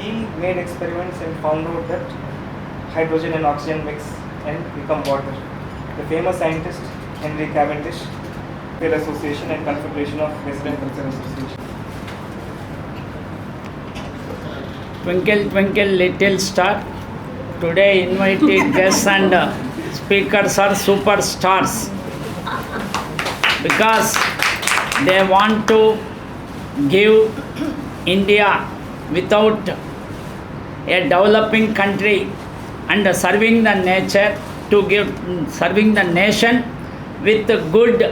he made experiments and found out that hydrogen and oxygen mix and become water. The famous scientist Henry Cavendish, Cultural Association and Confederation of Western Cultural Association. Twinkle, twinkle, little star. Today invited guests and speakers are superstars because they want to give India without a developing country and serving the nature to give serving the nation with good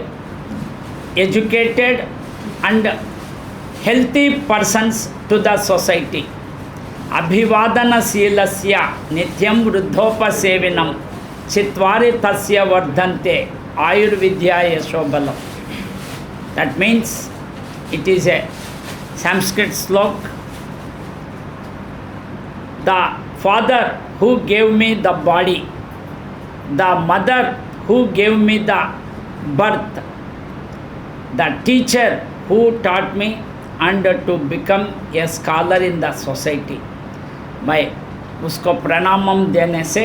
educated and healthy persons to the society. अभिवादनशीलस्य नित्यं वृद्धोपसेविनं चित्वारि तस्य वर्धन्ते आयुर्विद्या यशोबलम. That means it is a Sanskrit slok. The father who gave me the body, the mother who gave me the birth, the teacher who taught me and to become a scholar in the society. मैं उसको प्रणामम देने से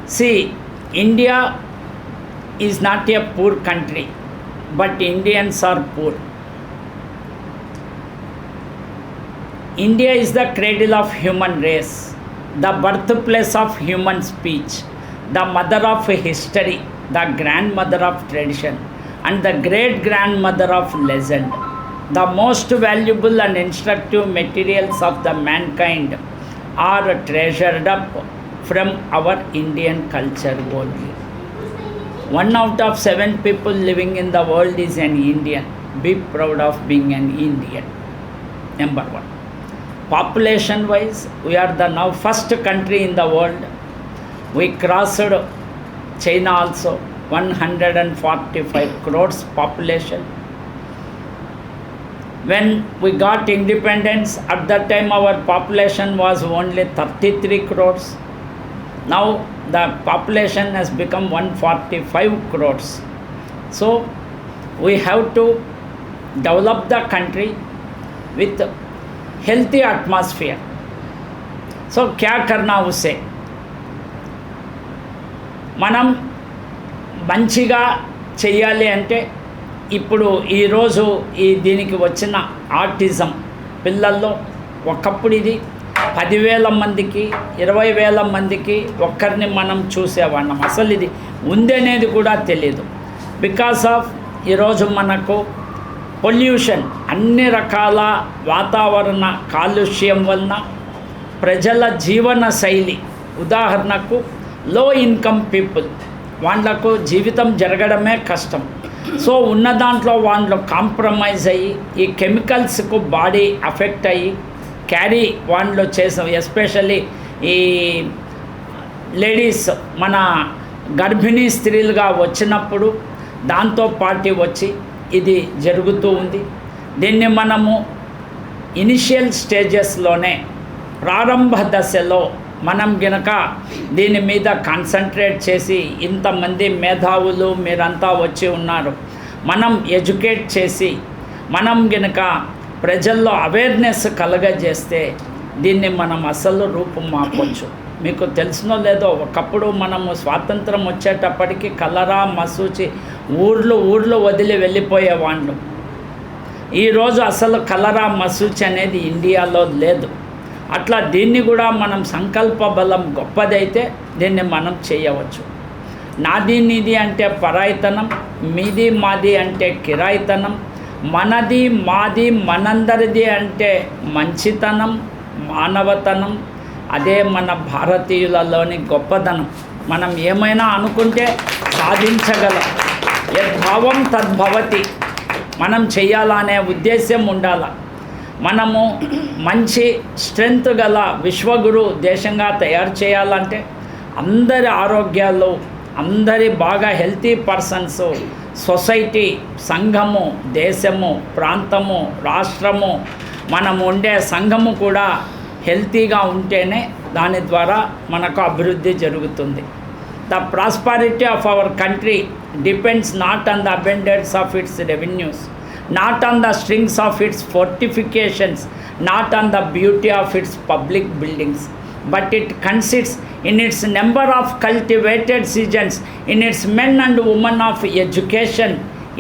see, India is not a poor country, but Indians are poor. India is the cradle of human race, the birthplace of human speech, the mother of history, the grandmother of tradition, and the great grandmother of legend. The most valuable and instructive materials of the mankind are treasured up from our Indian culture only. 1 out of 7 people living in the world is an Indian. Be proud of being an Indian. Number 1. Population wise, we are the now first country in the world. We crossed China also, 145 crores population. When we got independence, at that time our population was only 33 crores. Now the population has become 145 crores. So we have to develop the country with healthy atmosphere. So क्या करना उसे మనం మంచిగా చెయ్యాలి అంటే ఇప్పుడు ఈరోజు దీనికి వచ్చిన ఆటిజం పిల్లల్లో ఒకప్పుడు ఇది 10,000 మందికి 20,000 మందికి ఒక్కరిని మనం చూసేవాళ్ళం. అసలు ఇది ఉందనేది కూడా తెలియదు. బికాస్ ఆఫ్ ఈరోజు మనకు పొల్యూషన్, అన్ని రకాల వాతావరణ కాలుష్యం వలన ప్రజల జీవన శైలి, ఉదాహరణకు లో ఇన్కమ్ పీపుల్, వాళ్ళకు జీవితం జరగడమే కష్టం. సో ఉన్న దాంట్లో వాళ్ళు కాంప్రమైజ్ అయ్యి ఈ కెమికల్స్కు బాడీ అఫెక్ట్ అయ్యి క్యారీ వాళ్ళు చేసాం. ఎస్పెషల్లీ ఈ లేడీస్ మన గర్భిణీ స్త్రీలుగా వచ్చినప్పుడు దాంతో పాటు వచ్చి ఇది జరుగుతూ ఉంది. దీన్ని మనము ఇనిషియల్ స్టేజెస్లోనే, ప్రారంభ దశలో మనం గనక దీని మీద కాన్సన్ట్రేట్ చేసి, ఇంతమంది మేధావులు మీరంతా వచ్చి ఉన్నారు, మనం ఎడ్యుకేట్ చేసి మనం గనక ప్రజల్లో అవేర్నెస్ కలగజేస్తే దీన్ని మనం అసలు రూపం మాపొచ్చు. మీకు తెలిసినో లేదో, ఒకప్పుడు మనము స్వాతంత్రం వచ్చేటప్పటికి కలరా మసూచి ఊర్లు వదిలి వెళ్ళిపోయేవాళ్ళు. ఈరోజు అసలు కలరా మసూచి అనేది ఇండియాలో లేదు. అట్లా దీన్ని కూడా మనం సంకల్ప బలం గొప్పదైతే దీన్ని మనం చేయవచ్చు. నాది నీది అంటే పరాయితనం, మీది మాది అంటే కిరాయితనం, మనది మాది మనందరిది అంటే మంచితనం, మానవతనం. అదే మన భారతీయులలోని గొప్పతనం. మనం ఏమైనా అనుకుంటే సాధించగలం. యద్భావం తద్భవతి. మనం చేయాలనే ఉద్దేశం ఉండాలి. మనము మంచి స్ట్రెంగ్త్ గల విశ్వగురు దేశంగా తయారు చేయాలంటే అందరి ఆరోగ్యాలు, అందరి బాగా హెల్తీ పర్సన్స్, సొసైటీ, సంఘము, దేశము, ప్రాంతము, రాష్ట్రము, మనం ఉండే సంఘము కూడా హెల్తీగా ఉంటేనే దాని ద్వారా మనకు అభివృద్ధి జరుగుతుంది. The prosperity of our country depends not on the abundance of it's revenues, not on the strings of its fortifications not on the beauty of its public buildings, but it consists in its number of cultivated citizens, in its men and women of education,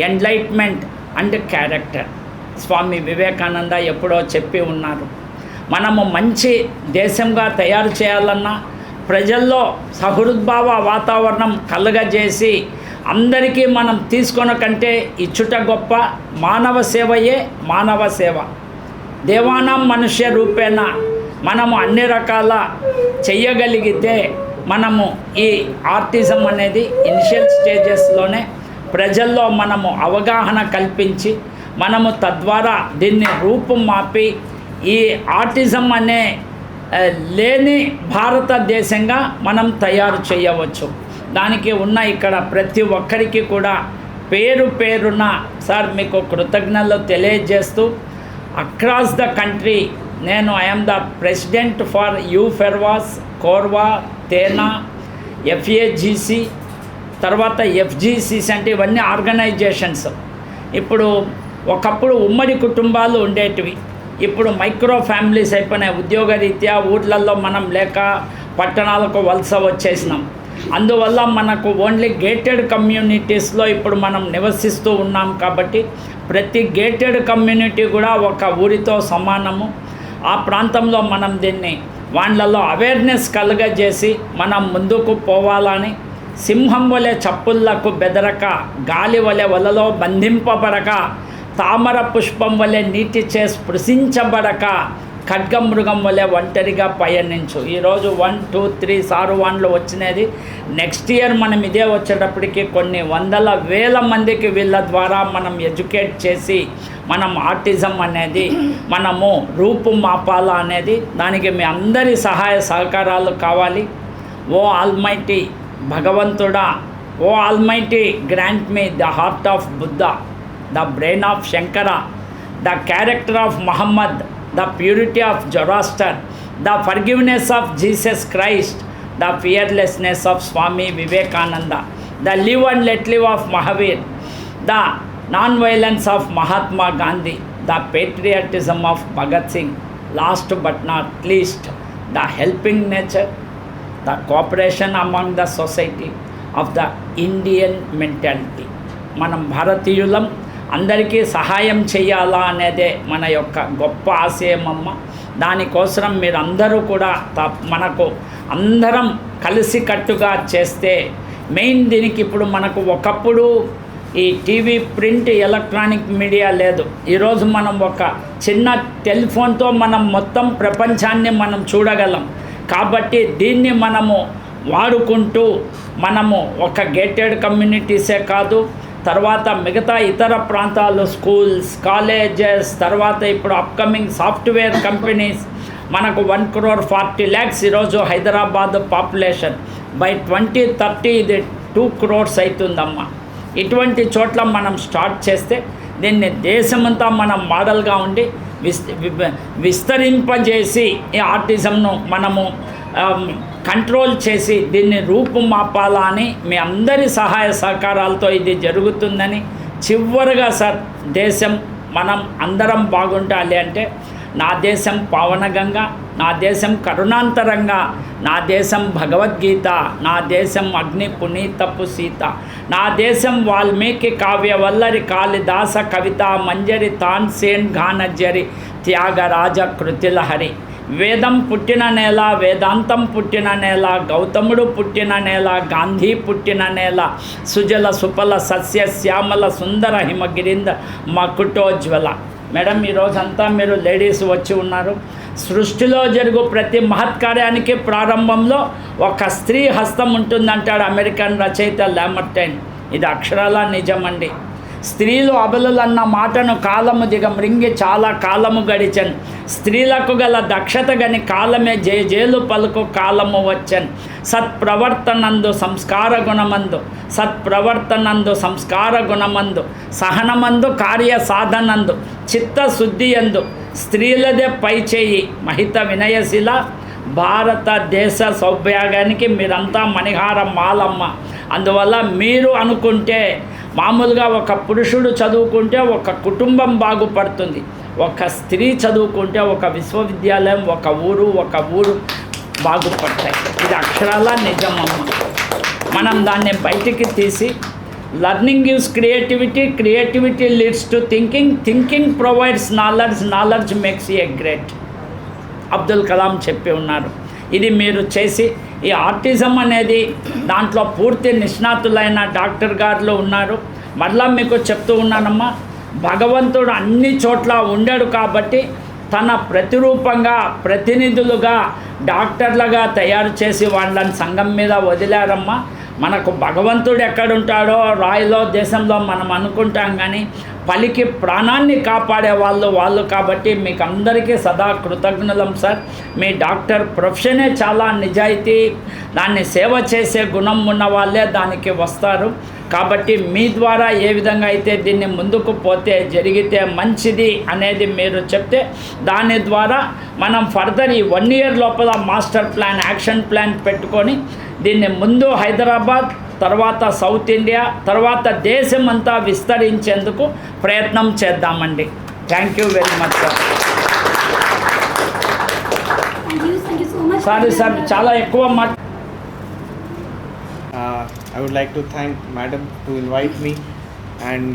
enlightenment and character. Swami Vivekananda ఎప్పుడో చెప్పి ఉన్నారు. మనము మంచి దేశంగా తయారు చేయాలన్నా ప్రజల్లో సహృద్భావ వాతావరణం కలుగజేసి అందరికీ మనం తీసుకొన కంటే ఇచ్చుట గొప్ప. మానవ సేవయే మానవ సేవ. దేవానాం మనుష్య రూపేణ మనము అన్ని రకాల చెయ్యగలిగితే మనము ఈ ఆర్టిజం అనేది ఇనిషియల్ స్టేజెస్లోనే ప్రజల్లో మనము అవగాహన కల్పించి మనము తద్వారా దీన్ని రూపం మాపి ఈ ఆర్టిజం అనే లేని భారతదేశంగా మనం తయారు చేయవచ్చు. దానికి ఉన్న ఇక్కడ ప్రతి ఒక్కరికి కూడా పేరు పేరున సార్ మీకు కృతజ్ఞతలు తెలియజేస్తూ అక్రాస్ ద కంట్రీ నేను ఐఎమ్ ద ప్రెసిడెంట్ ఫర్ యూఫెర్వాస్, కోర్వా, తేనా, ఎఫ్ఏజీసీ, తర్వాత ఎఫ్జీసీస్ అంటే ఇవన్నీ ఆర్గనైజేషన్స్. ఇప్పుడు ఒకప్పుడు ఉమ్మడి కుటుంబాలు ఉండేటివి, ఇప్పుడు మైక్రో ఫ్యామిలీస్ అయిపోయినాయి. ఉద్యోగరీత్యా ఊర్లలో మనం లేక పట్టణాలకు వలస వచ్చేసినాం. అందువల్ల మనకు ఓన్లీ గేటెడ్ కమ్యూనిటీస్లో ఇప్పుడు మనం నివసిస్తూ ఉన్నాం. కాబట్టి ప్రతి గేటెడ్ కమ్యూనిటీ కూడా ఒక ఊరితో సమానము. ఆ ప్రాంతంలో మనం దీన్ని వాళ్ళలో అవేర్నెస్ కలుగజేసి మనం ముందుకు పోవాలని, సింహం వలె చప్పుళ్లకు బెదరక, గాలి వలె వలలో బంధింపబడక, తామర పుష్పం వలె నీటి చే స్పృశించబడక, ఖడ్గమృగం వలె ఒంటరిగా పయనించు. ఈరోజు 1, 2, 3 సారు వాన్లు వచ్చినది. నెక్స్ట్ ఇయర్ మనం ఇదే వచ్చేటప్పటికి కొన్ని వందల వేల మందికి వీళ్ళ ద్వారా మనం ఎడ్యుకేట్ చేసి మనం ఆర్టిజం అనేది మనము రూపు మాపాలా అనేది దానికి మీ అందరి సహాయ సహకారాలు కావాలి. ఓ ఆల్మైటీ భగవంతుడా, oh almighty grant me the heart of Buddha, the brain of Shankara, the character of Muhammad, the purity of Zoroaster, the forgiveness of Jesus Christ, the fearlessness of Swami Vivekananda, the live and let live of Mahavir, the non-violence of Mahatma Gandhi, the patriotism of Bhagat Singh, last but not least, the helping nature, the cooperation among the society of the Indian mentality. మనం భారతీయులం, అందరికీ సహాయం చేయాలా అనేదే మన యొక్క గొప్ప ఆశయమమ్మ. దానికోసం మీరందరూ కూడా మనకు అందరం కలిసికట్టుగా చేస్తే మెయిన్ దీనికి ఇప్పుడు మనకు ఒకప్పుడు ఈ టీవీ, ప్రింట్, ఎలక్ట్రానిక్ మీడియా లేదు. ఈరోజు మనం ఒక చిన్న టెలిఫోన్తో మనం మొత్తం ప్రపంచాన్ని మనం చూడగలం. కాబట్టి దీన్ని మనము వాడుకుంటూ మనము ఒక గేటెడ్ కమ్యూనిటీసే కాదు, తర్వాత మిగతా ఇతర ప్రాంతాలు, స్కూల్స్, కాలేజెస్, తర్వాత ఇప్పుడు అప్కమింగ్ సాఫ్ట్వేర్ కంపెనీస్, మనకు 1,40,00,000 ఈరోజు హైదరాబాద్ పాపులేషన్. బై 2030 ఇది 2 crores అవుతుందమ్మా. ఇటువంటి చోట్ల మనం స్టార్ట్ చేస్తే దీన్ని దేశమంతా మనం మోడల్గా ఉండి విస్తరింపజేసి ఈ ఆర్టిజంను మనము కంట్రోల్ చేసి దీన్ని రూపుమాపాలా అని మీ అందరి సహాయ సహకారాలతో ఇది జరుగుతుందని. చివరిగా సార్, దేశం మనం అందరం బాగుండాలి అంటే నా దేశం పావనగంగా, నా దేశం కరుణాంతరంగా, నా దేశం భగవద్గీత, నా దేశం అగ్ని పునీతపు సీత, నా దేశం వాల్మీకి కావ్య వల్లరి కాళిదాస కవిత మంజరి తాన్సేన్ ఘానజరి త్యాగరాజ కృతిలహరి. వేదం పుట్టిన నేల, వేదాంతం పుట్టిన నేల, గౌతముడు పుట్టిన నేల, గాంధీ పుట్టిన నేల, సుజల సుఫల సస్య శ్యామల సుందర హిమగిరింద మకుటోజ్వల. మేడం, ఈరోజంతా మీరు లేడీస్ వచ్చి ఉన్నారు. సృష్టిలో జరుగు ప్రతి మహత్కార్యానికి ప్రారంభంలో ఒక స్త్రీ హస్తం ఉంటుందంటాడు అమెరికన్ రచయిత లామర్టైన్. ఇది అక్షరాల నిజమండి. స్త్రీలు అబలలన్న మాటను కాలము దిగమృంగి చాలా కాలము గడిచను. స్త్రీలకు గల దక్షత గని కాలమే జేజేలు పలుకు కాలము వచ్చను. సత్ప్రవర్తనందు సంస్కార గుణమందు, సత్ప్రవర్తనందు సంస్కార గుణమందు, సహనమందు కార్య సాధనందు, చిత్తశుద్ధియందు స్త్రీలదే పై చేయి మహిత వినయశీల. భారతదేశ సౌభాగ్యానికి మీరంతా మణిహార మాలమ్మ. అందువల్ల మీరు అనుకుంటే మామూలుగా ఒక పురుషుడు చదువుకుంటే ఒక కుటుంబం బాగుపడుతుంది, ఒక స్త్రీ చదువుకుంటే ఒక విశ్వవిద్యాలయం, ఒక ఊరు బాగుపడతాయి. ఇది అక్షరాల నిజమమ్మ. మనం దాన్ని బయటికి తీసి learning gives creativity leads to thinking provides knowledge makes a great. Abdul Kalam చెప్పి ఉన్నారు. ఇది మీరు చేసి ఈ ఆటిజం అనేది దాంట్లో పూర్తి నిష్ణాతులైన డాక్టర్ గారు ఉన్నారు. మరలా మీకు చెప్తూ ఉన్నానమ్మా, భగవంతుడు అన్ని చోట్ల ఉండాడు కాబట్టి తన ప్రతిరూపంగా ప్రతినిధులుగా డాక్టర్లుగా తయారు చేసి వాళ్ళని సంఘం మీద వదిలారమ్మా. మనకు భగవంతుడు ఎక్కడుంటాడో రాయిలో దేశంలో మనం అనుకుంటాం, కానీ పలికి ప్రాణాన్ని కాపాడే వాళ్ళు కాబట్టి మీకు అందరికీ సదా కృతజ్ఞులం సార్. మీ డాక్టర్ ప్రొఫెషనే చాలా నిజాయితీ, దాన్ని సేవ చేసే గుణం ఉన్న వాళ్ళే దానికి వస్తారు. కాబట్టి మీ ద్వారా ఏ విధంగా అయితే దీన్ని ముందుకు పోతే జరిగితే మంచిది అనేది మీరు చెప్తే దాని ద్వారా మనం ఫర్దర్ ఈ 1 year లోపల మాస్టర్ ప్లాన్, యాక్షన్ ప్లాన్ పెట్టుకొని దీన్ని ముందు హైదరాబాద్, తర్వాత సౌత్ ఇండియా, తర్వాత దేశమంతా విస్తరించేందుకు ప్రయత్నం చేద్దామండి. Thank you very much sir. Sorry sir, చాలా ఎక్కువ మాట. I would like to thank Madam to invite me, and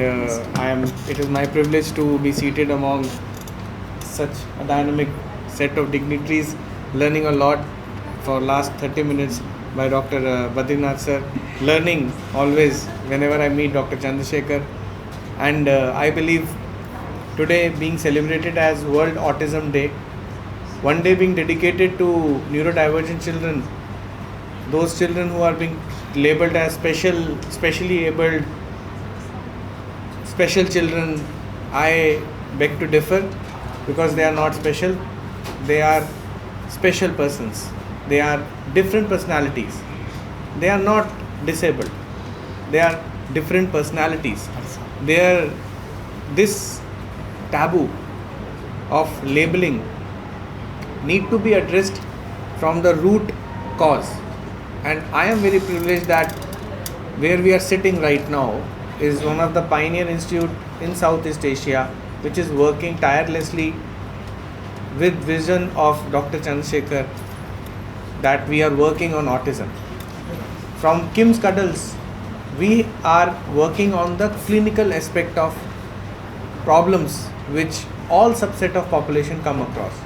it is my privilege to be seated among such a dynamic set of dignitaries, learning a lot for last 30 minutes by Dr. Badrinath sir, learning always whenever I meet Dr. Chandrasekhar, and I believe today being celebrated as World Autism Day, one day being dedicated to neurodivergent children, those children who are being labeled as specially abled, special children. I beg to differ, because they are not special, they are special persons, they are different personalities, they are not disabled, they are different personalities. This taboo of labeling need to be addressed from the root cause. And I am very privileged that where we are sitting right now is one of the pioneer institute in Southeast Asia, which is working tirelessly with vision of Dr. Chandrasekhar, that we are working on autism. From Kim's Cuddles, we are working on the clinical aspect of problems which all subset of population come across.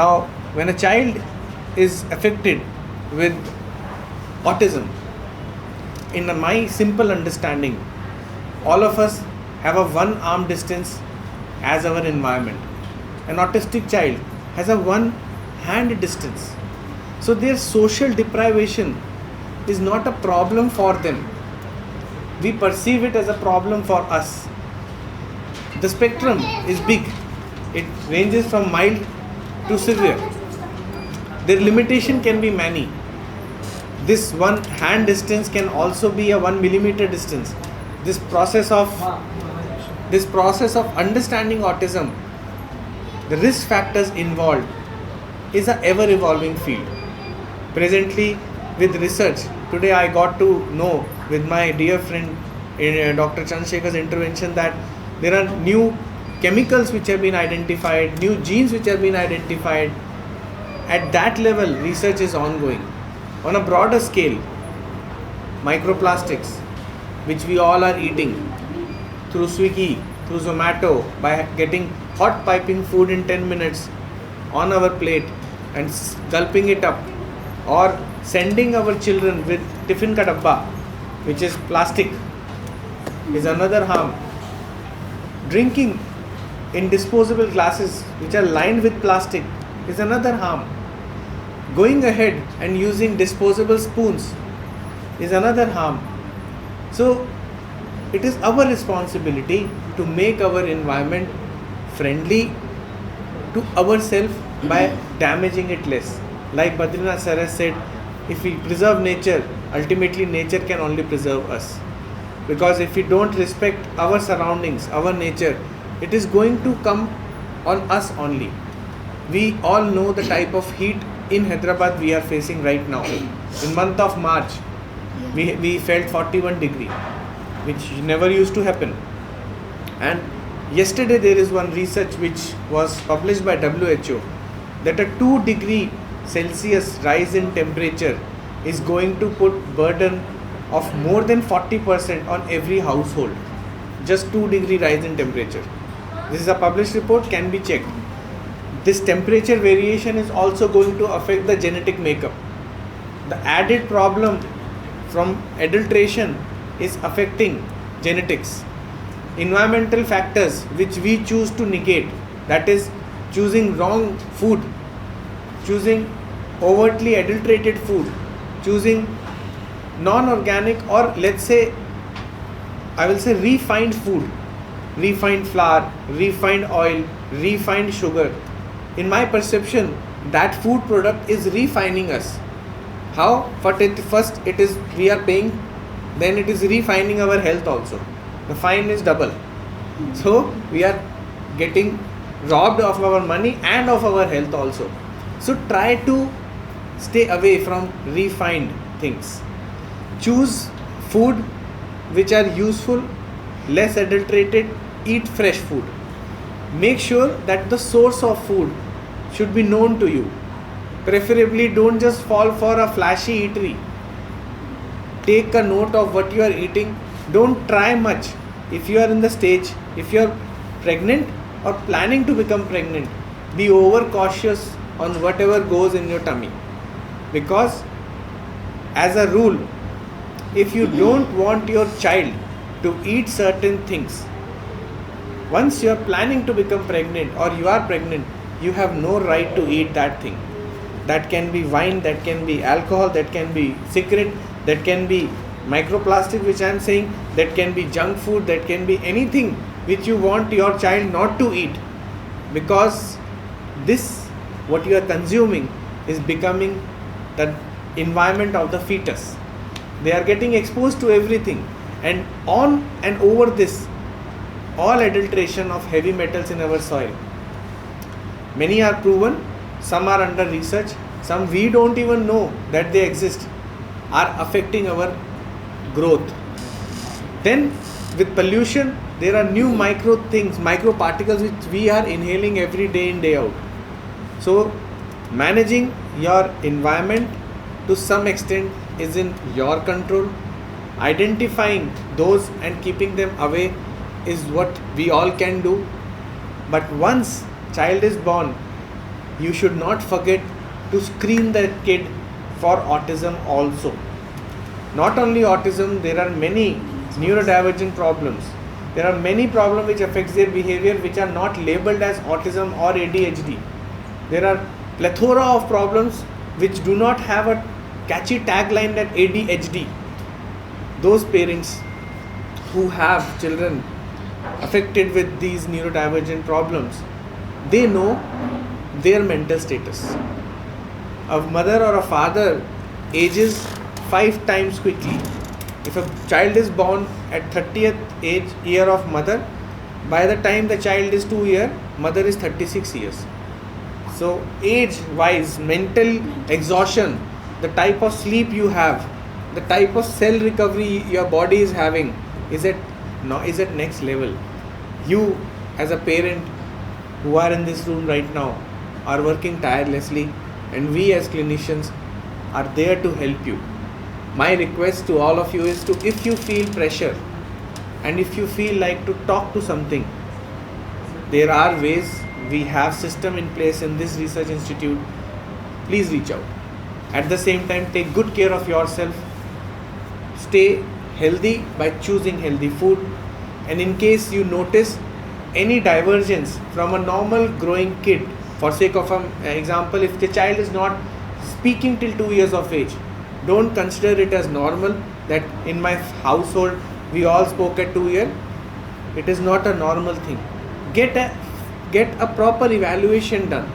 Now, when a child is affected with autism, in my simple understanding, all of us have a 1 arm distance as our environment. An autistic child has a 1 hand distance. So their social deprivation is not a problem for them. We perceive it as a problem for us. The spectrum is big. It ranges from mild to severe. Their limitation can be many. This 1 hand distance can also be a 1 millimeter distance. This process of understanding autism, the risk factors involved, is a ever evolving field. Presently, with research, today I got to know with my dear friend Dr. Chandrasekhar's intervention that there are new chemicals which have been identified, new genes which have been identified. At that level, research is ongoing. On a broader scale, microplastics, which we all are eating through Swiggy, through Zomato, by getting hot piping food in 10 minutes on our plate and gulping it up, or sending our children with tiffin ka dabba, which is plastic, is another harm. Drinking in disposable glasses which are lined with plastic is another harm. Going ahead and using disposable spoons is another harm. So it is our responsibility to make our environment friendly to ourselves by damaging it less. Like Badrinath sir has said, if we preserve nature, ultimately nature can only preserve us. Because if we don't respect our surroundings, our nature, it is going to come on us only. We all know the type of heat in Hyderabad we are facing right now. In month of March, we felt 41 degree, which never used to happen. And Yesterday there is one research which was published by WHO that a 2 degree Celsius rise in temperature is going to put burden of more than 40% on every household. Just 2 degree rise in temperature. This is a published report, can be checked. This temperature variation is also going to affect the genetic makeup. The added problem from adulteration is affecting genetics. Environmental factors which we choose to negate, that is choosing wrong food, choosing overtly adulterated food, choosing non-organic, or let's say, I will say refined food, refined flour, refined oil, refined sugar. In my perception, that food product is refining us. How? First it is we are paying, then it is refining our health also. The fine is double. So we are getting robbed of our money and of our health also. So try to stay away from refined things. Choose food which are useful, less adulterated, eat fresh food. Make sure that the source of food should be known to you. Preferably don't just fall for a flashy eatery. Take a note of what you are eating. Don't try much. If you are in the stage, if you are pregnant or planning to become pregnant, be over cautious on whatever goes in your tummy. Because as a rule, if you don't want your child to eat certain things, once you are planning to become pregnant or you are pregnant, you have no right to eat that thing. That can be wine, that can be alcohol, that can be cigarette, that can be microplastic, which I am saying, that can be junk food, that can be anything which you want your child not to eat, because this, what you are consuming, is becoming the environment of the fetus. They are getting exposed to everything, and on and over this, all adulteration of heavy metals in our soil. Many are proven, some are under research, some we don't even know that they exist, are affecting our growth. Then with pollution, there are new micro things, micro particles which we are inhaling every day in, day out. So managing your environment to some extent is in your control. Identifying those and keeping them away is what we all can do. But once child is born, you should not forget to screen the kid for autism also. Not only autism, there are many neurodivergent problems. There are many problems which affects their behavior which are not labeled as autism or ADHD. There are plethora of problems which do not have a catchy tagline that ADHD. Those parents who have children affected with these neurodivergent problems, they know their mental status. A mother or a father ages 5 times quickly. If a child is born at 30th year of mother, by the time the child is 2 years, mother is 36 years. So age wise, mental exhaustion, the type of sleep you have, the type of cell recovery your body is having is at next level. You as a parent who are in this room right now are working tirelessly, and we as clinicians are there to help you. My request to all of you is to, if you feel pressure and if you feel like to talk to something, there are ways. We have system in place in this research institute. Please reach out. At the same time, take good care of yourself. Stay healthy by choosing healthy food. And in case you notice any divergence from a normal growing kid, for sake of an example, if the child is not speaking till 2 years of age, don't consider it as normal that in my household we all spoke at 2 years. It is not a normal thing. Get a proper evaluation done.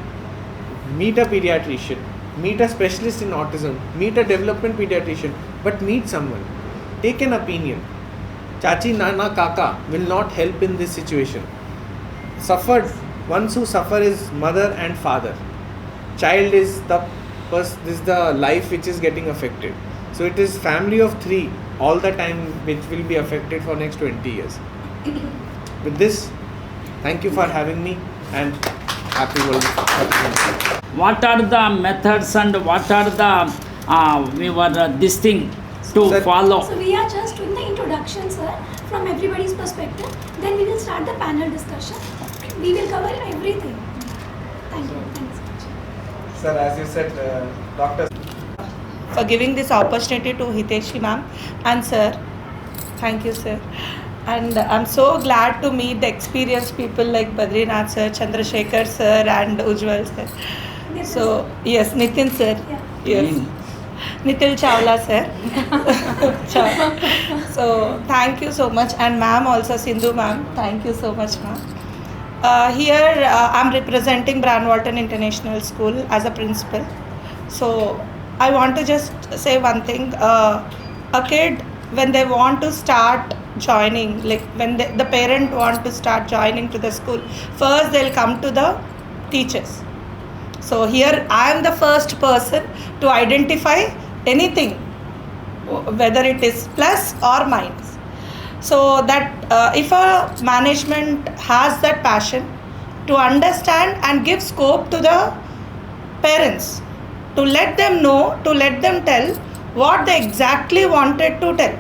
Meet a pediatrician, meet a specialist in autism, meet a development pediatrician, but meet someone. Take an opinion. Chachi, Nana, Kaka will not help in this situation. Ones who suffer is mother and father. Child is the life which is getting affected. So it is family of 3 all the time which will be affected for next 20 years. With this, Thank you for having me, and happy World. What are the methods and what are the this thing to Sir, follow? So we are just doing the introduction, sir, from everybody's perspective. Then we will start the panel discussion. We will cover everything. Thank you. Thanks so much. Sir, as you said, doctors. For giving this opportunity to Hiteshi ma'am and sir. Thank you, sir. And I'm so glad to meet the experienced people like Badrinath sir, Chandrasekhar sir and Ujjwal sir. Nitin So, yes, Nitin sir. Yeah. Yes. Nitil Chawla sir. So, thank you so much. And ma'am also, Sindhu ma'am, thank you so much ma'am. Here I'm representing Brandwalton International School as a principal. So, I want to just say one thing. A kid, when they want to start joining, like when the parent want to start joining to the school, first they'll come to the teachers. So here I am the first person to identify anything, whether it is plus or minus. So that if a management has that passion to understand and give scope to the parents, to let them know, to let them tell what they exactly wanted to tell.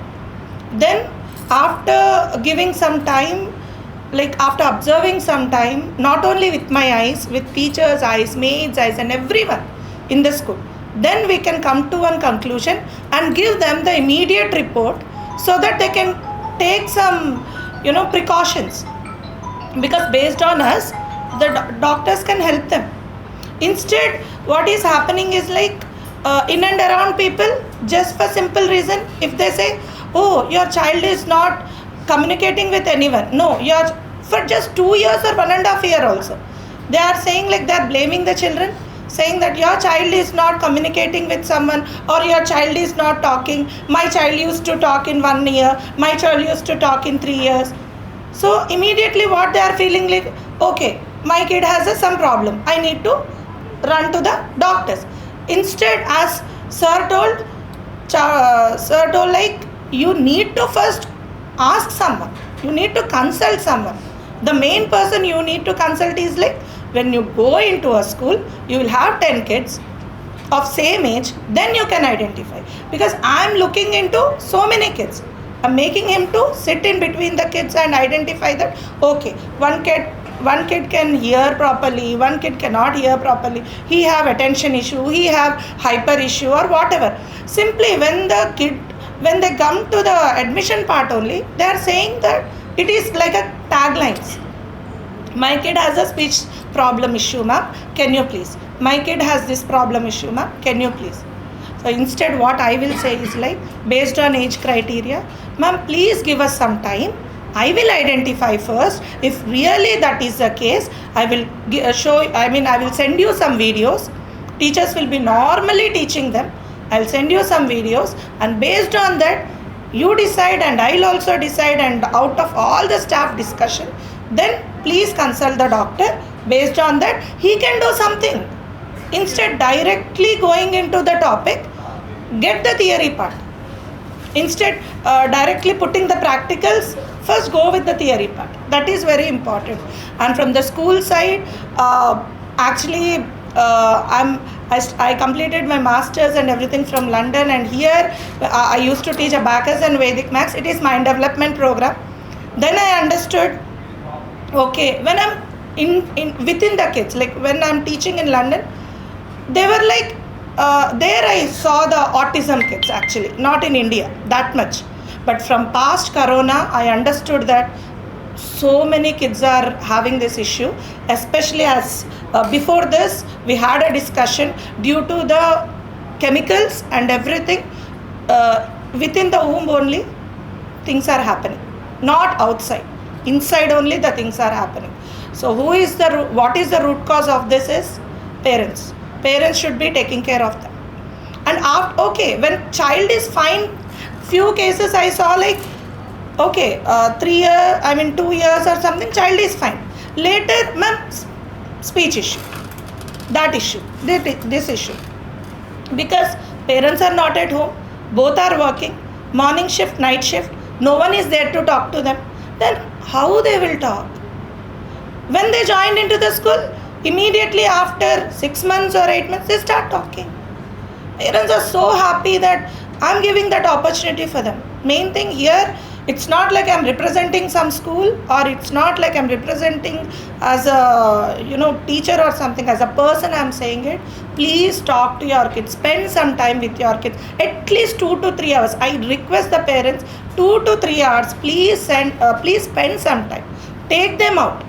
Then after giving some time, like after observing some time, not only with my eyes, with teachers' eyes, maids' eyes and everyone in the school, then we can come to one conclusion and give them the immediate report so that they can take some, precautions. Because based on us, the doctors can help them. Instead, what is happening is like in and around people, just for simple reason, if they say, oh, your child is not communicating with anyone. No, you're for just 2 years or 1.5 years also. They are saying like they are blaming the children, saying that your child is not communicating with someone or your child is not talking. My child used to talk in 1 year. My child used to talk in 3 years. So immediately what they are feeling like, okay, my kid has some problem. I need to run to the doctors. Instead, as sir told like you need to first ask someone. You need to consult someone. The main person you need to consult is like when you go into a school, you will have 10 kids of same age, then you can identify. Because I am looking into so many kids. I'm making him to sit in between the kids and identify that, okay, one kid can hear properly, one kid cannot hear properly, he have attention issue, he have hyper issue or whatever. Simply when they come to the admission part only, they are saying that it is like a taglines. My kid has a speech problem issue, ma'am, can you please? My kid has this problem issue, ma'am, can you please? So instead what I will say is like, based on age criteria, ma'am, please give us some time. I will identify first. If really that is the case, I will I will send you some videos. Teachers will be normally teaching them. I'll send you some videos, and based on that, you decide and I'll also decide, and out of all the staff discussion, then please consult the doctor. Based on that, he can do something. Instead, directly going into the topic, get the theory part. Instead, directly putting the practicals, first go with the theory part. That is very important. And from the school side, actually, I completed my masters and everything from London, and here I used to teach Abacus and Vedic Maths. It is mind development program. Then I understood, okay, when I'm within the kids, like when I'm teaching in London, they were like, there I saw the autism kids actually, not in India that much. But from past Corona, I understood that so many kids are having this issue, especially as before this, we had a discussion due to the chemicals and everything within the womb only, things are happening, not outside. Inside only the things are happening. So what is the root cause of this is parents. Parents should be taking care of them. And after, okay, when child is fine, few cases I saw like, okay, 2 years or something, child is fine. Later, ma'am, speech issue, that issue, this issue. Because parents are not at home, both are working, morning shift, night shift, no one is there to talk to them. Then how they will talk? When they joined into the school, immediately after 6 months or 8 months, they start talking. Parents are so happy that I'm giving that opportunity for them. Main thing here, it's not like I'm representing some school, or it's not like I'm representing as a teacher or something. As a person, I'm saying it. Please talk to your kids. Spend some time with your kids. At least 2 to 3 hours. I request the parents, 2 to 3 hours. Please spend some time. Take them out.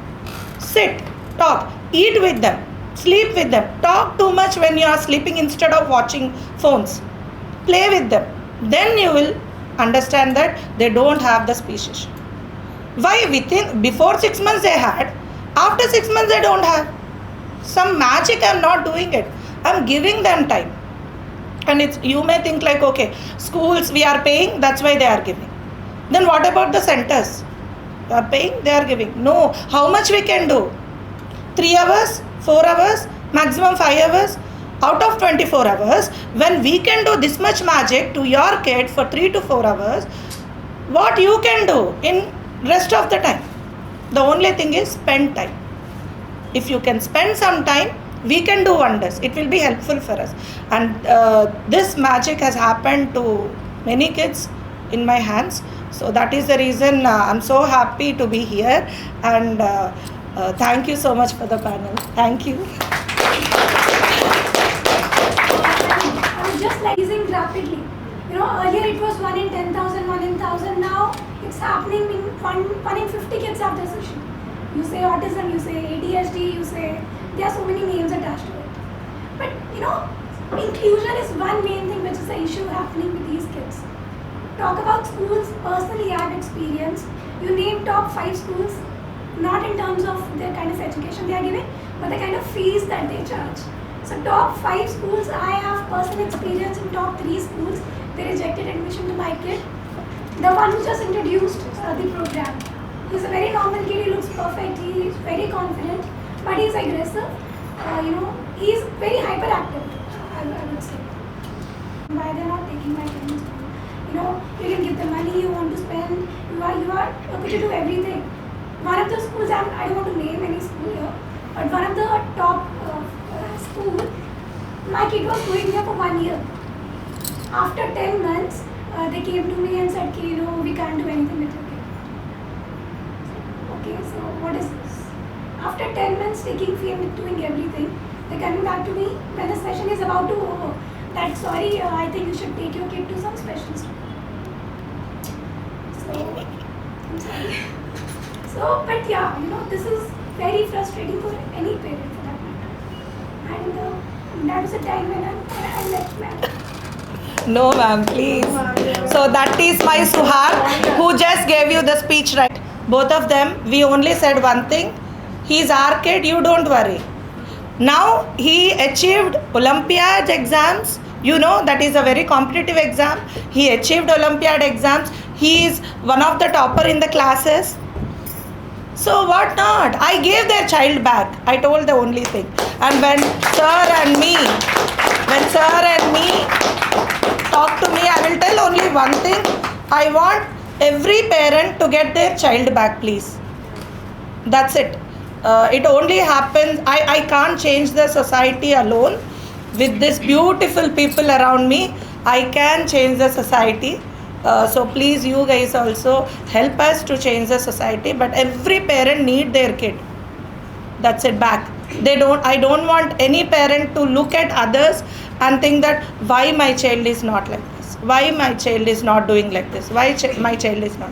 Sit, talk, eat with them, sleep with them. Talk too much when you are sleeping instead of watching phones. Play with them. Then you will understand that they don't have the species. Why before 6 months they had, after 6 months they don't have? Some magic. I'm not doing it. I'm giving them time. And you may think like, okay, schools we are paying, that's why they are giving. Then what about the centers? We are paying, they are giving. No. How much we can do? 3 hours, 4 hours, maximum 5 hours. Out of 24 hours, when we can do this much magic to your kid for 3 to 4 hours, what you can do in rest of the time? The only thing is spend time. If you can spend some time, we can do wonders. It will be helpful for us. And this magic has happened to many kids in my hands. So that is the reason I'm so happy to be here. And thank you so much for the panel. Thank you. Just like increasing rapidly. Earlier it was 1 in 10,000, 1 in 1,000. Now it's happening in 1 in 50 kids have this issue. You say autism, you say ADHD, you say there are so many names attached to it. But inclusion is one main thing which is the issue happening with these kids. Talk about schools. Personally, I have experience. You name top 5 schools, not in terms of the kind of education they are giving, but the kind of fees that they charge. So top 5 schools, I have personal experience. In top 3 schools, they rejected admission to my kid. The one who just introduced the program. He's a very normal kid, he looks perfect, he is very confident, but he's aggressive. He's very hyperactive, I would say. Why they're not taking my kid in school? You can give the money you want to spend, you are okay to do everything. One of the schools, I don't want to name any school here, but one of the top school, my kid was going there for 1 year. After 10 months, they came to me and said, we can't do anything with your kid. Okay, so what is this? After 10 months taking fee and doing everything, they're coming back to me when the session is about to over. That sorry, I think you should take your kid to some specialist. So, I'm sorry. So, but yeah, this is very frustrating for any parent for that matter. And that was a time when I left ma'am. No ma'am, please. So that is my Suhag who just gave you the speech, right? Both of them, we only said one thing. He's our kid, you don't worry. Now he achieved Olympiad exams. That is a very competitive exam. He achieved Olympiad exams. He is one of the topper in the classes. So what not? I gave their child back. I told the only thing. And when sir and me talk to me, I will tell only one thing. I want every parent to get their child back, please. That's it. It only happens. I can't change the society alone. With these beautiful people around me, I can change the society. So please, you guys also help us to change the society. But every parent need their kid. That's it, back. I don't want any parent to look at others and think that why my child is not like this, why my child is not doing like this, why my child is not.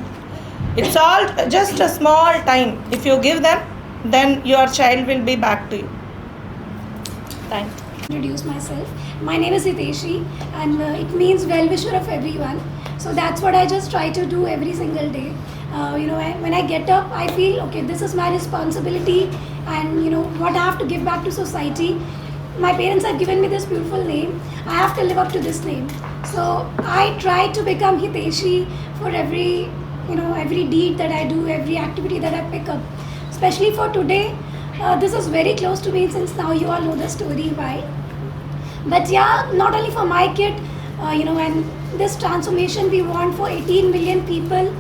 It's all just a small time. If you give them, then your child will be back to you. Thank you. Introduce myself. My name is Hiteshi, and it means well-wisher of everyone. So that's what I just try to do every single day. When I get up, I feel, okay, this is my responsibility, and what I have to give back to society. My parents have given me this beautiful name. I have to live up to this name. So I try to become Hiteshi for every deed that I do, every activity that I pick up. Especially for today, this is very close to me since now you all know the story why. But yeah, not only for my kid, and this transformation we want for 18 million people,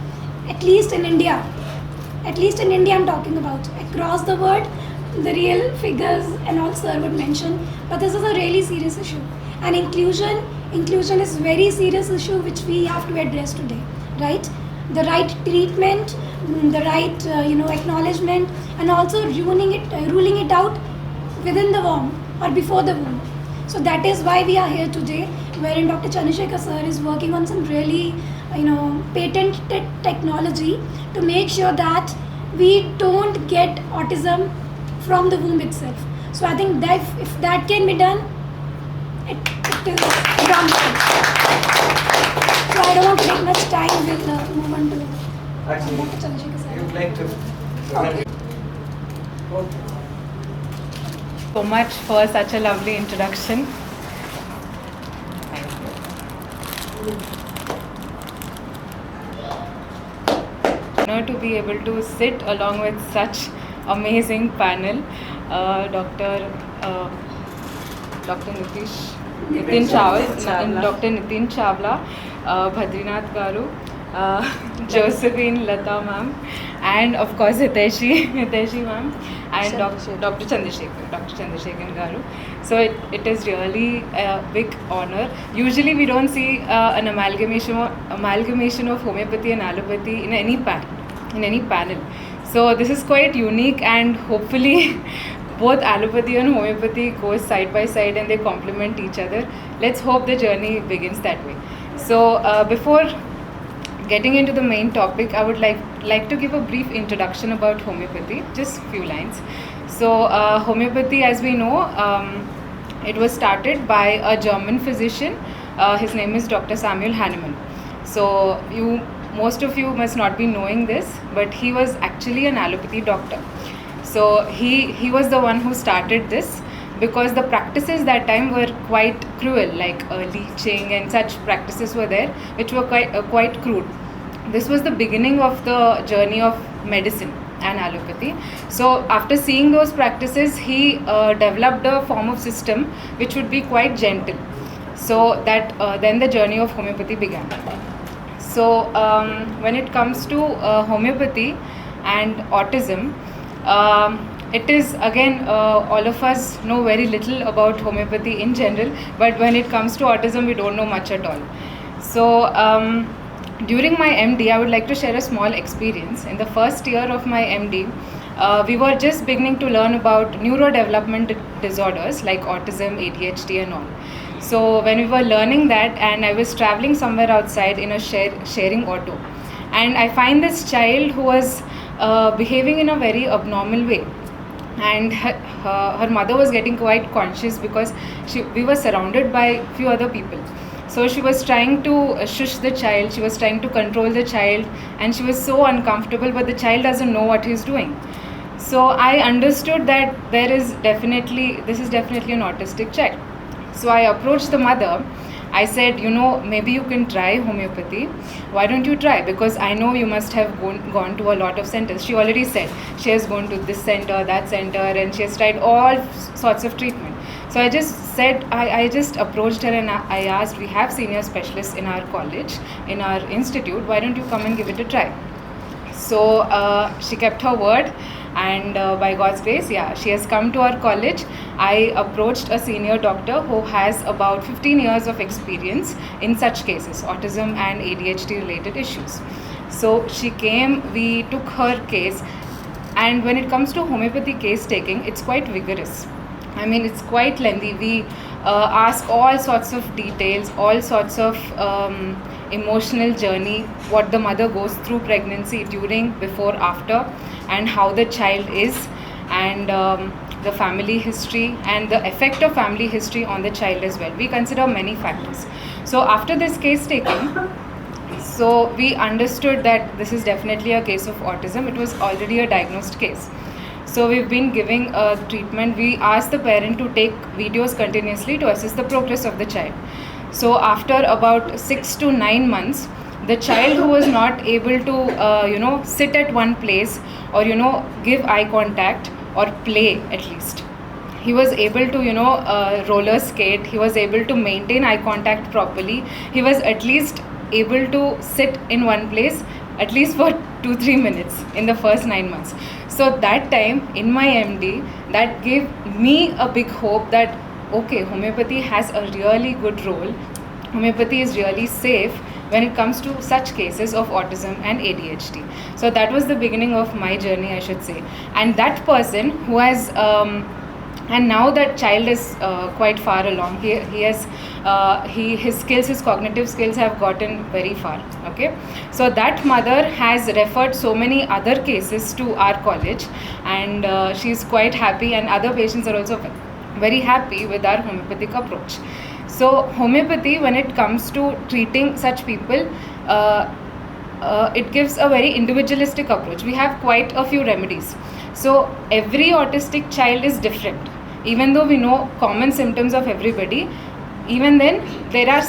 at least in India I'm talking about. cross the word, the real figures and all sir would mention, but this is a really serious issue. And inclusion is very serious issue which we have to address today, right? The right treatment, the right acknowledgement, and also ruling it out within the womb or before the womb. So that is why we are here today, wherein Dr. Chandrasekhar sir is working on some really patented technology to make sure that we don't get autism from the womb itself. So I think that if that can be done, it is groundbreaking. So I don't want to take much time. We'll move on to Actually, Dr. Chandrasekhar sir. you would like to present it? So much for such a lovely introduction. Thank you. Honor to be able to sit along with such amazing panel, Dr. Nitin Chawla, Badrinath Garu, Josephine Lata ma'am, and of course Hiteshi ma'am, and Dr. Chandrasekhar Garu. So it is really a big honor. Usually we don't see an amalgamation of homeopathy and allopathy in any panel. So this is quite unique, and hopefully both allopathy and homeopathy go side by side and they complement each other. Let's hope the journey begins that way. So before getting into the main topic, I would like to give a brief introduction about homeopathy, just a few lines. So homeopathy, as we know, it was started by a German physician. His name is Dr. Samuel Hahnemann. So most of you must not be knowing this, but he was actually an allopathy doctor. So he was the one who started this, because the practices that time were quite cruel, like leeching and such practices were there, which were quite crude. This was the beginning of the journey of medicine and allopathy. So after seeing those practices, he developed a form of system which would be quite gentle. So that then the journey of homeopathy began. So when it comes to homeopathy and autism, it is again, all of us know very little about homeopathy in general, but when it comes to autism, we don't know much at all. So during my MD, I would like to share a small experience. In the first year of my MD, we were just beginning to learn about neurodevelopment disorders like autism, ADHD and all. So when we were learning that, and I was traveling somewhere outside in a sharing auto, and I find this child who was behaving in a very abnormal way, and her mother was getting quite conscious because we were surrounded by few other people. So she was trying to shush the child, she was trying to control the child, and she was so uncomfortable, but the child doesn't know what he's doing. So I understood that this is definitely an autistic child. So I approached the mother. I said, maybe you can try homeopathy. Why don't you try? Because I know you must have gone to a lot of centers. She already said she has gone to this center, that center, and she has tried all sorts of treatment. So I just said, I just approached her and I asked, we have senior specialists in our college, in our institute, why don't you come and give it a try? So she kept her word, and by God's grace, she has come to our college. I approached a senior doctor who has about 15 years of experience in such cases, autism and ADHD related issues. So she came, we took her case, and when it comes to homeopathy case taking, it's quite vigorous. I mean, it's quite lengthy. We ask all sorts of details, all sorts of emotional journey, what the mother goes through pregnancy, during, before, after, and how the child is, and the family history and the effect of family history on the child as well. We consider many factors. So after this case taking, so we understood that this is definitely a case of autism. It was already a diagnosed case. So we've been giving a treatment. We asked the parent to take videos continuously to assess the progress of the child. So after about 6 to 9 months, the child who was not able to sit at one place or give eye contact or play at least, he was able to roller skate, he was able to maintain eye contact properly, he was at least able to sit in one place at least for 2-3 minutes in the first 9 months. So that time in my MD, that gave me a big hope that okay, homeopathy has a really good role. Homeopathy is really safe when it comes to such cases of autism and ADHD. So that was the beginning of my journey, I should say. And that person who has and now that child is quite far along. His skills, his cognitive skills have gotten very far. Okay, so that mother has referred so many other cases to our college, and she's quite happy, and other patients are also very happy with our homeopathic approach. So homeopathy, when it comes to treating such people, it gives a very individualistic approach. We have quite a few remedies. So every autistic child is different. Even though we know common symptoms of everybody, even then there are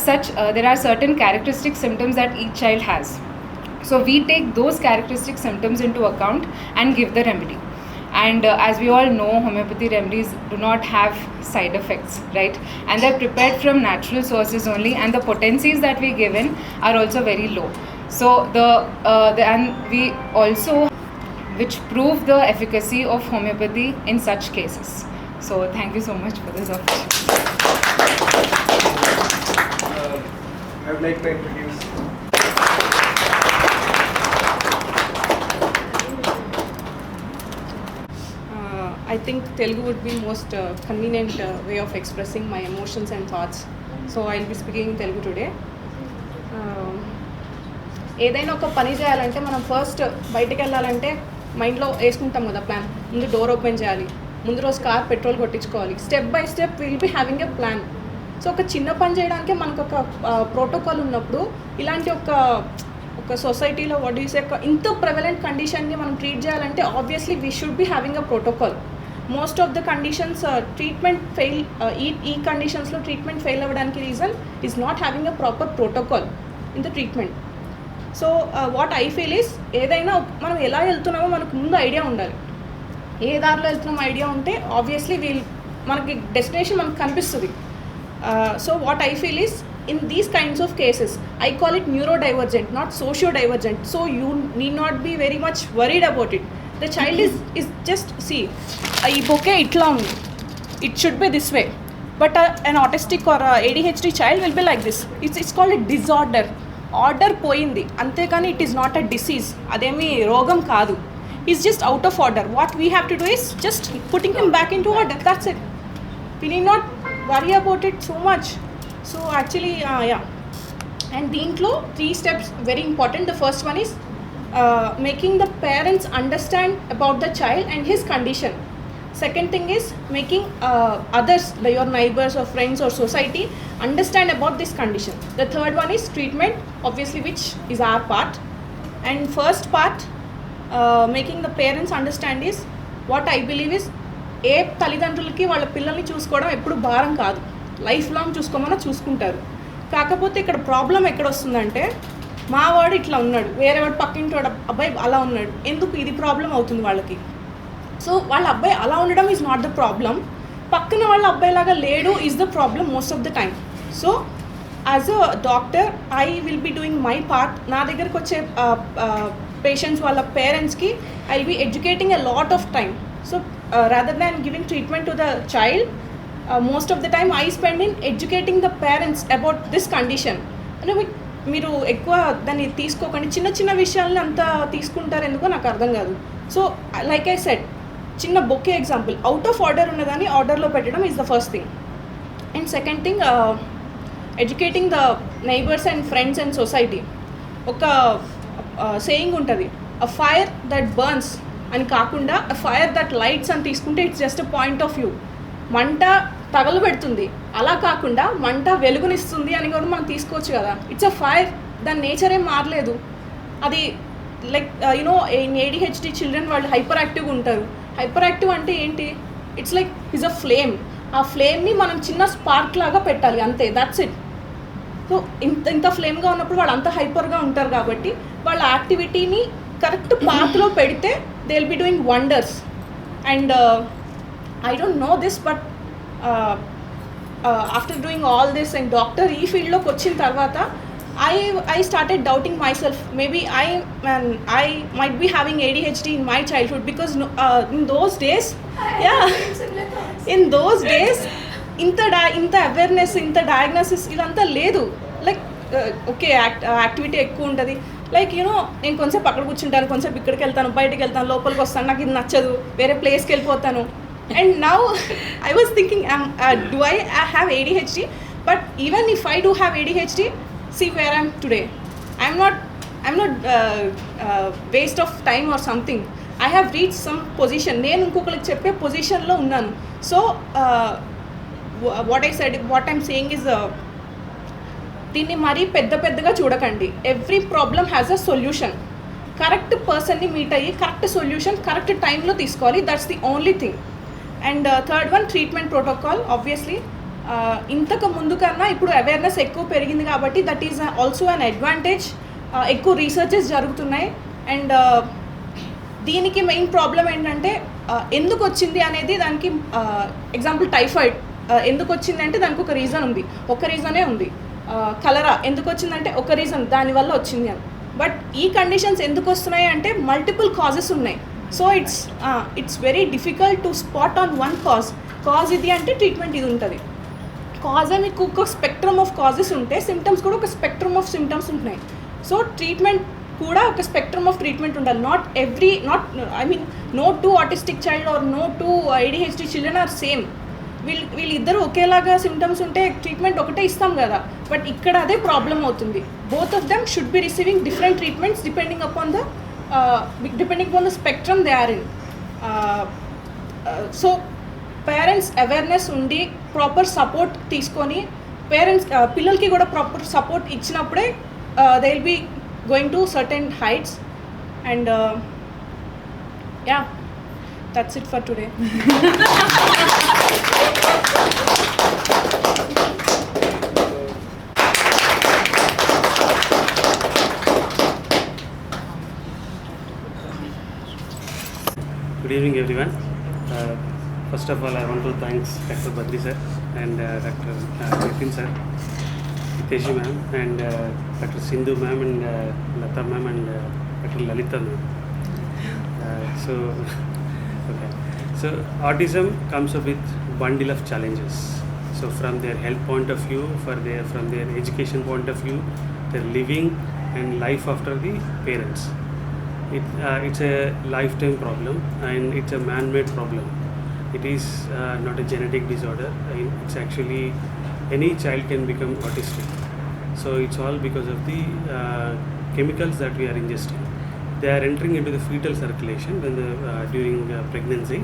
certain characteristic symptoms that each child has. So we take those characteristic symptoms into account and give the remedy. And as we all know, homeopathy remedies do not have side effects, right? And they're prepared from natural sources only, and the potencies that we give in are also very low. So and we also, which prove the efficacy of homeopathy in such cases. So thank you so much for this opportunity. I would like to introduce I think Telugu would be most convenient way of expressing my emotions and thoughts. So I'll be speaking in Telugu today. ఏదైనా ఒక పని చేయాలంటే మనం first బయటకు వెళ్ళాలంటే మైండ్లో వేసుకుంటాం కదా ప్లాన్. ముందు డోర్ ఓపెన్ చేయాలి, ముందు రోజు కార్ పెట్రోల్ కొట్టించుకోవాలి. Step by step will be having a plan. So ఒక చిన్న పని చేయడానికి మనకు ఒక ప్రోటోకాల్ ఉన్నప్పుడు, ఇలాంటి ఒక సొసైటీలో వాట్ యూ సే ఇంత ప్రెవలెంట్ కండిషన్ని మనం ట్రీట్ చేయాలంటే obviously we should be having a protocol. Most of the conditions treatment fail, ఈ కండిషన్స్లో ట్రీట్మెంట్ ఫెయిల్ అవ్వడానికి reason is not having a proper protocol in the treatment. So what I feel is, ఏదైనా మనం ఎలా వెళ్తున్నామో మనకు ముందు idea ఉండాలి. ఏ దారిలో వెళ్తున్నామో ఐడియా ఉంటే ఆబ్వియస్లీ మనకి డెస్టినేషన్ మనకు కనిపిస్తుంది. So what I feel is, in these kinds of cases, I call it neurodivergent, not socio-divergent. So you need not be very much worried about it. The child is just, see, ee bouquet itla undi, it should be this way. But an autistic or ADHD child will be like this. It's called a disorder. Order పోయింది అంతేకాని it is not a disease. అదేమి రోగం కాదు. He's just out of order. What we have to do is just putting him back into order. That's it. We need not worry about it so much. So actually, yeah. And దీంట్లో 3 steps very important. The first one is making the parents understand about the child and his condition. Second thing is making others, your neighbors or friends or society, understand about this condition. The third one is treatment, obviously, which is our part. And first part, making the parents understand is, what I believe is, ఏ తల్లిదండ్రులకి వాళ్ళ పిల్లల్ని చూసుకోవడం ఎప్పుడు భారం కాదు. Life long చూసుకోమన్నా చూసుకుంటారు. కాకపోతే ఇక్కడ ప్రాబ్లం ఎక్కడ వస్తుందంటే, మా వాడు ఇట్లా ఉన్నాడు, వేరే వాడు పక్కింటి వాడు అబ్బాయి అలా ఉన్నాడు, ఎందుకు ఇది ప్రాబ్లం అవుతుంది వాళ్ళకి. సో వాళ్ళ అబ్బాయి అలా ఉండడం ఈజ్ నాట్ ద ప్రాబ్లం, పక్కన వాళ్ళ అబ్బాయిలాగా లేడు is the problem most of the time. So as a doctor I will be doing my part. నా దగ్గరకు వచ్చే పేషెంట్స్ వాళ్ళ పేరెంట్స్కి I will be educating a lot of time. So rather than giving treatment to the child, most of the time I spend in educating the parents about this condition. అంటే మీరు ఎక్కువ దాన్ని తీసుకోకండి, చిన్న చిన్న విషయాలని అంతా తీసుకుంటారు ఎందుకో నాకు అర్థం కాదు. సో లైక్ ఐ సెడ్, చిన్న bouquet example, out of order ఉన్నదాన్ని ఆర్డర్లో పెట్టడం is the first thing. And second thing, educating the neighbours and friends and society. ఒక సేయింగ్ ఉంటుంది, అ ఫైర్ దట్ బర్న్స్ అని కాకుండా అ ఫైర్ దట్ లైట్స్ అని తీసుకుంటే it's just a point of view. మంట తగలబెడుతుంది, అలా కాకుండా మంట వెలుగునిస్తుంది అని కూడా మనం తీసుకోవచ్చు కదా. ఇట్స్ అ ఫైర్, దాని నేచర్ ఏం మారలేదు. అది like you know in ADHD children వాళ్ళు హైపర్ యాక్టివ్గా ఉంటారు. హైపర్ యాక్టివ్ అంటే ఏంటి? It's like is a flame. ఆ ఫ్లేమ్ని మనం చిన్న స్పార్క్ లాగా పెట్టాలి అంతే, దట్స్ ఇట్. సో ఇంత ఫ్లేమ్గా ఉన్నప్పుడు వాళ్ళు అంత హైపర్గా ఉంటారు కాబట్టి వాళ్ళ యాక్టివిటీని కరెక్ట్ పాత్లో పెడితే they will be doing wonders. And I don't know this, but after doing all this and doctor ఈ ఫీల్డ్లోకి వచ్చిన తర్వాత I started doubting myself. Maybe I might be having ADHD in my childhood because in those days, yeah, Similar thoughts. in those days, ఇంత awareness ఇంత diagnosis ఇదంతా లేదు. Like okay activity ఎక్కువ ఉంటుంది. లైక్ యూనో నేను కొంచెంసేపు అక్కడ కూర్చుంటాను, కొంచెంసేపు ఇక్కడికి వెళ్తాను, బయటకు వెళ్తాను, లోపలికి వస్తాను, నాకు ఇది నచ్చదు, వేరే ప్లేస్కి వెళ్ళిపోతాను. And now I was thinking do I have ADHD? But even if I do have ADHD, see where I am today. I'm not waste of time or something. I have reached some position. నేను ఇంకొకరికి చెప్పే పొజిషన్లో ఉన్నాను. So what I'm saying is దీన్ని మరీ పెద్దగా చూడకండి. Every problem has a solution. Correct పర్సన్ని మీట్ అయ్యి కరెక్ట్ సొల్యూషన్ కరెక్ట్ టైంలో తీసుకోవాలి. That's the only thing. And third one, treatment protocol. Obviously ఇంతకు ముందు కన్నా ఇప్పుడు అవేర్నెస్ ఎక్కువ పెరిగింది కాబట్టి that is also an advantage. ఎక్కువ రీసెర్చెస్ జరుగుతున్నాయి. అండ్ దీనికి మెయిన్ ప్రాబ్లం ఏంటంటే ఎందుకు వచ్చింది అనేది, దానికి ఎగ్జాంపుల్ టైఫాయిడ్ ఎందుకు వచ్చింది అంటే దానికి ఒక రీజన్ ఉంది, ఒక రీజనే ఉంది. కలరా ఎందుకు వచ్చిందంటే ఒక రీజన్, దానివల్ల వచ్చింది అని. బట్ ఈ కండిషన్స్ ఎందుకు వస్తున్నాయి అంటే మల్టిపుల్ కాజెస్ ఉన్నాయి. So it's very difficult to spot on one cause ఇది అంటే ట్రీట్మెంట్ ఇది ఉంటుంది. కాజ్ మీకు ఒక స్పెక్ట్రమ్ ఆఫ్ కాజెస్ ఉంటే సిమ్టమ్స్ కూడా ఒక స్పెక్ట్రమ్ ఆఫ్ సిమ్టమ్స్ ఉంటున్నాయి. సో ట్రీట్మెంట్ కూడా ఒక స్పెక్ట్రమ్ ఆఫ్ ట్రీట్మెంట్ ఉండాలి. No two autistic child or no two ADHD children are same. వీళ్ళిద్దరూ ఒకేలాగా సిమ్టమ్స్ ఉంటే ట్రీట్మెంట్ ఒకటే ఇస్తాం కదా. బట్ ఇక్కడ అదే ప్రాబ్లం అవుతుంది. Both of them should be receiving different treatments depending upon the spectrum they are in. So parents awareness ఉండి ప్రాపర్ సపోర్ట్ తీసుకొని పిల్లలకి కూడా ప్రాపర్ సపోర్ట్ ఇచ్చినప్పుడే they will be going to certain heights. And yeah, that's it for today. Good evening, everyone. First of all, I want to thank Dr. Badri sir and Dr. Nitin sir, Hiteshi ma'am, and Dr. Sindhu ma'am, and Lata ma'am, and Dr. Lalita ma'am. So autism comes up with bundle of challenges. So from their health point of view, from their education point of view, their living and life after the parents. It's a lifetime problem and it's a man-made problem. It is not a genetic disorder. It's actually any child can become autistic. So it's all because of the chemicals that we are ingesting. They are entering into the fetal circulation during pregnancy,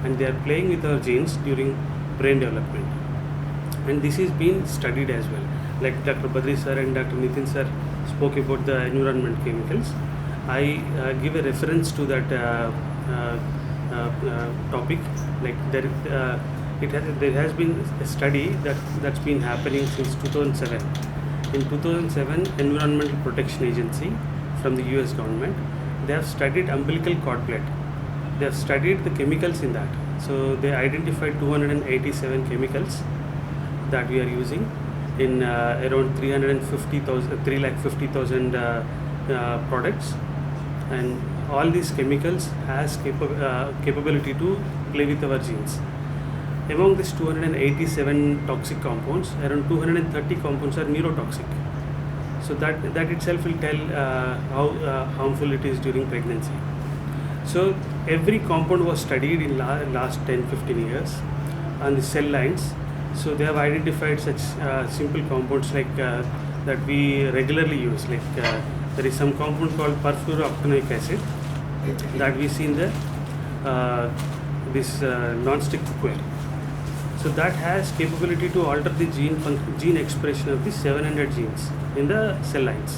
and they are playing with our genes during brain development. And this is being studied as well. Like Dr. Badri sir and Dr. Nitin sir spoke about the environment chemicals. I give a reference to that topic. Like there has been a study that's been happening since 2007. In 2007, Environmental Protection Agency from the US government, they have studied umbilical cord blood. They have studied the chemicals in that. So they identified 287 chemicals that we are using in around 350,000 products. And all these chemicals has capability to play with our genes. Among these 287 toxic compounds, around 230 compounds are neurotoxic. So that itself will tell how harmful it is during pregnancy. So every compound was studied in last 10-15 years on the cell lines. So they have identified such simple compounds like that we regularly use. Like there is some compound called perfluorooctanoic acid that we see in this non-stick cookware. So that has capability to alter the gene expression of the 700 genes in the cell lines.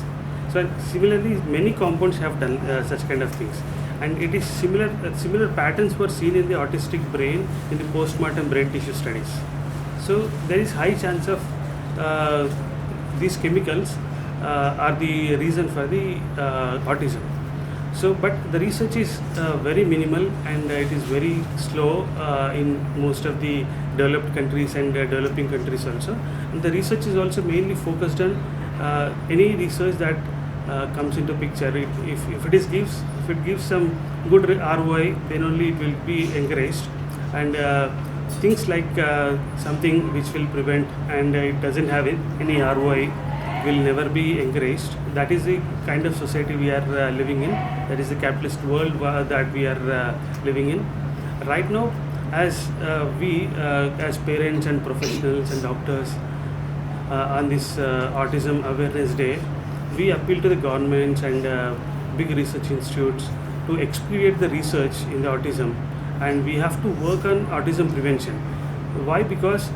So similarly, many compounds have done such kind of things, and it is similar patterns were seen in the autistic brain in the postmortem brain tissue studies. So there is high chance of these chemicals are the reason for the autism. So, but the research is very minimal, and it is very slow in most of the developed countries and developing countries also. And the research is also mainly focused on any research that comes into picture, if it gives some good ROI, then only it will be encouraged. And things like something which will prevent and it doesn't have any ROI will never be encouraged. That is the kind of society we are living in. That is the capitalist world that we are living in right now. As we as parents and professionals and doctors on this Autism Awareness Day, we appeal to the governments and big research institutes to expedite the research in the autism, and we have to work on autism prevention. Why? Because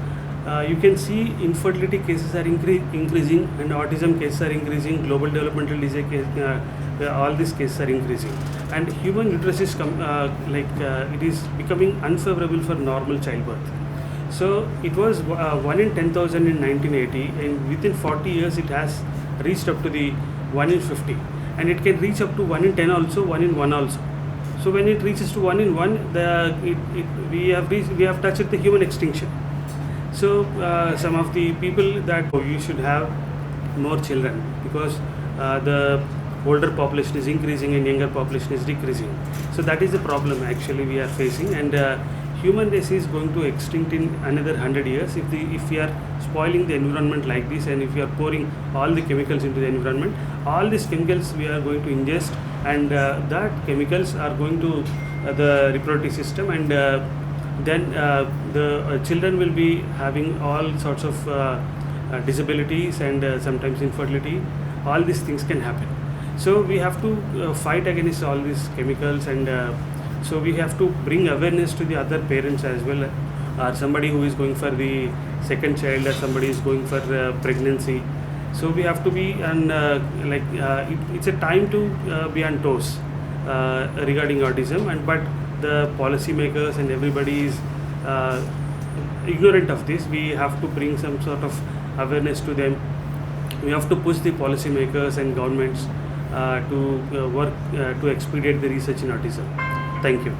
you can see infertility cases are increasing, and autism cases are increasing, global developmental delay case, all these cases are increasing, and human uterus is it is becoming unfavorable for normal childbirth. So it was 1 in 10,000 in 1980, and within 40 years it has reached up to the 1 in 50, and it can reach up to 1 in 10 also, 1 in 1 also. So when it reaches to 1 in 1, we have touched the human extinction. So some of the people that you should have more children, because the older population is increasing and younger population is decreasing. So that is the problem actually we are facing, and human race is going to extinct in another 100 years if we are spoiling the environment like this, and if we are pouring all the chemicals into the environment. All these chemicals we are going to ingest, and that chemicals are going to the reproductive system, and then the children will be having all sorts of disabilities and sometimes infertility. All these things can happen. So we have to fight against all these chemicals, and so we have to bring awareness to the other parents as well, or somebody who is going for the second child, or somebody is going for pregnancy. So we have to be on it's a time to be on toes regarding autism, but the policymakers and everybody is ignorant of this. We have to bring some sort of awareness to them. We have to push the policymakers and governments to work to expedite the research in autism. Thank you.